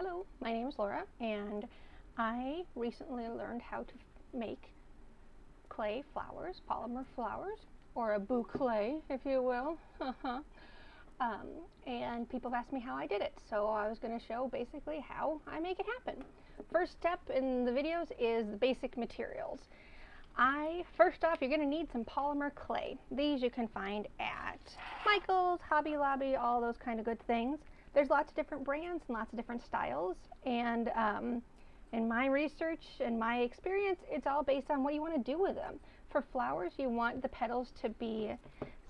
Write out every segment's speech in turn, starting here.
Hello, my name is Laura, and I recently learned how to make clay flowers, polymer flowers, or a boucle, if you will. And people have asked me how I did it, so I was going to show basically how I make it happen. First step in the videos is the basic materials. First off, you're going to need some polymer clay. These you can find at Michael's, Hobby Lobby, all those kind of good things. There's lots of different brands and lots of different styles, and in my research and my experience, it's all based on what you want to do with them. For flowers, you want the petals to be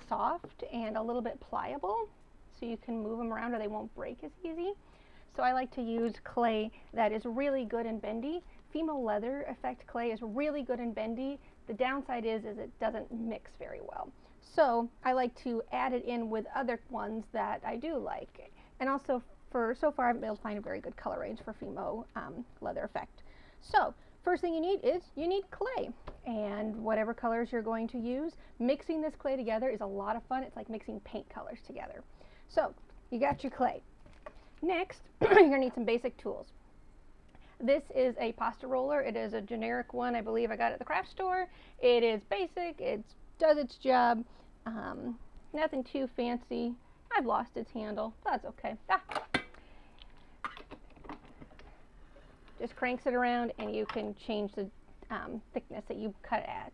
soft and a little bit pliable, so you can move them around or they won't break as easy. So I like to use clay that is really good and bendy. Female leather effect clay is really good and bendy. The downside is it doesn't mix very well. So I like to add it in with other ones that I do like. And also, so far, I've been able to find a very good color range for Fimo leather effect. So, first thing you need is you need clay, and whatever colors you're going to use. Mixing this clay together is a lot of fun. It's like mixing paint colors together. So, you got your clay. Next, you're going to need some basic tools. This is a pasta roller. It is a generic one. I believe I got it at the craft store. It is basic. It does its job. Nothing too fancy. I've lost its handle. That's okay. Just cranks it around and you can change the thickness that you cut at.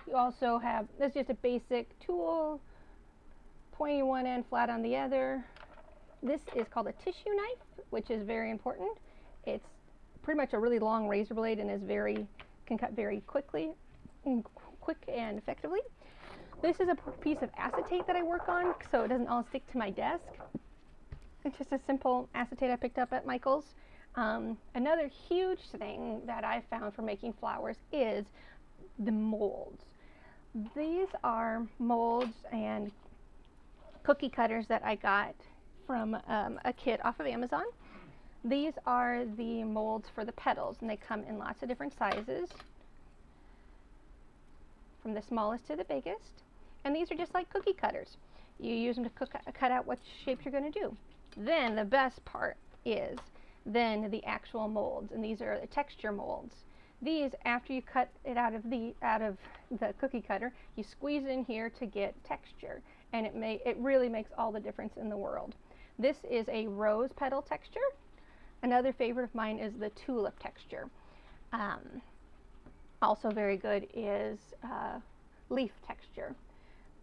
You also have, this is just a basic tool, pointy one end, flat on the other. This is called a tissue knife, which is very important. It's pretty much a really long razor blade and can cut very quick and effectively. This is a piece of acetate that I work on so it doesn't all stick to my desk. It's just a simple acetate I picked up at Michael's. Another huge thing that I found for making flowers is the molds. These are molds and cookie cutters that I got from a kit off of Amazon. These are the molds for the petals, and they come in lots of different sizes, from the smallest to the biggest. And these are just like cookie cutters. You use them to cut out what shape you're going to do. Then the best part is then the actual molds, and these are the texture molds. These, after you cut it out of the cookie cutter, you squeeze in here to get texture, and it really makes all the difference in the world. This is a rose petal texture. Another favorite of mine is the tulip texture. Also very good is leaf texture.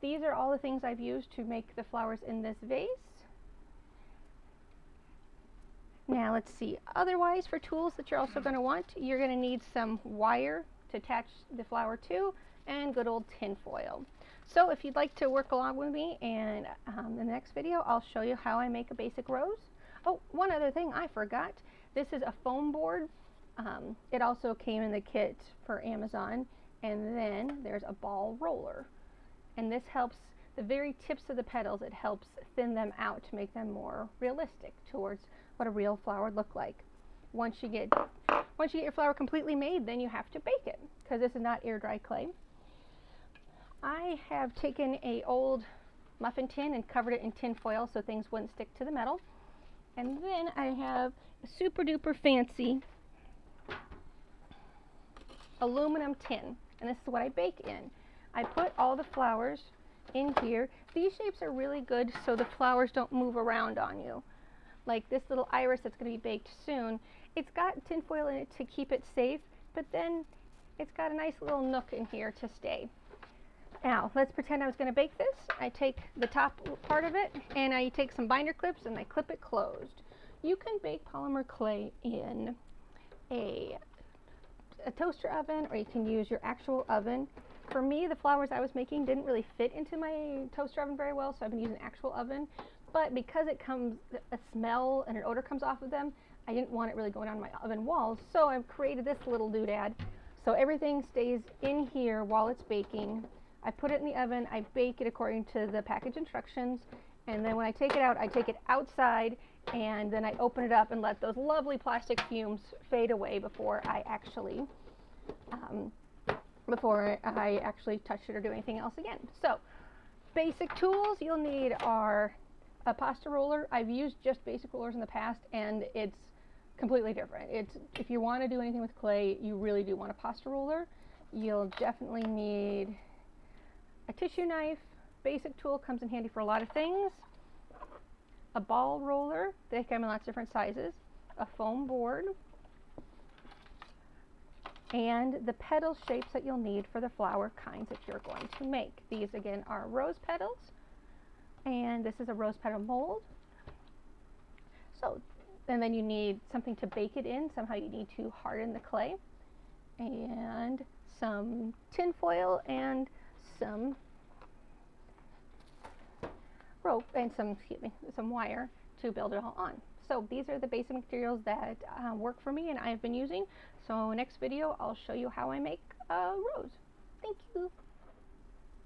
These are all the things I've used to make the flowers in this vase. Now let's see, otherwise for tools that you're also going to want, you're going to need some wire to attach the flower to, and good old tin foil. So if you'd like to work along with me, and in the next video I'll show you how I make a basic rose. Oh, one other thing I forgot, this is a foam board. It also came in the kit for Amazon, and then there's a ball roller. And this helps the very tips of the petals, it helps thin them out to make them more realistic towards what a real flower would look like. Once you get your flower completely made, then you have to bake it, because this is not air dry clay. I have taken an old muffin tin and covered it in tin foil so things wouldn't stick to the metal. And then I have a super duper fancy aluminum tin, and this is what I bake in. I put all the flowers in here. These shapes are really good so the flowers don't move around on you. Like this little iris that's going to be baked soon, it's got tinfoil in it to keep it safe, but then it's got a nice little nook in here to stay. Now, let's pretend I was going to bake this. I take the top part of it, and I take some binder clips and I clip it closed. You can bake polymer clay in a toaster oven, or you can use your actual oven. For me, the flowers I was making didn't really fit into my toaster oven very well, so I've been using an actual oven. But because a smell and an odor comes off of them, I didn't want it really going on my oven walls, so I've created this little doodad. So everything stays in here while it's baking. I put it in the oven, I bake it according to the package instructions, and then when I take it out, I take it outside, and then I open it up and let those lovely plastic fumes fade away before I actually touch it or do anything else again. So, basic tools you'll need are a pasta roller. I've used just basic rollers in the past, and it's completely different. It's, if you want to do anything with clay, you really do want a pasta roller. You'll definitely need a tissue knife. Basic tool, comes in handy for a lot of things. A ball roller, they come in lots of different sizes. A foam board. And the petal shapes that you'll need for the flower kinds that you're going to make. These again are rose petals, and this is a rose petal mold. So, and then you need something to bake it in. Somehow you need to harden the clay, and some tin foil and some rope and some wire to build it all on. So these are the basic materials that work for me and I've been using. So next video I'll show you how I make a rose. Thank you.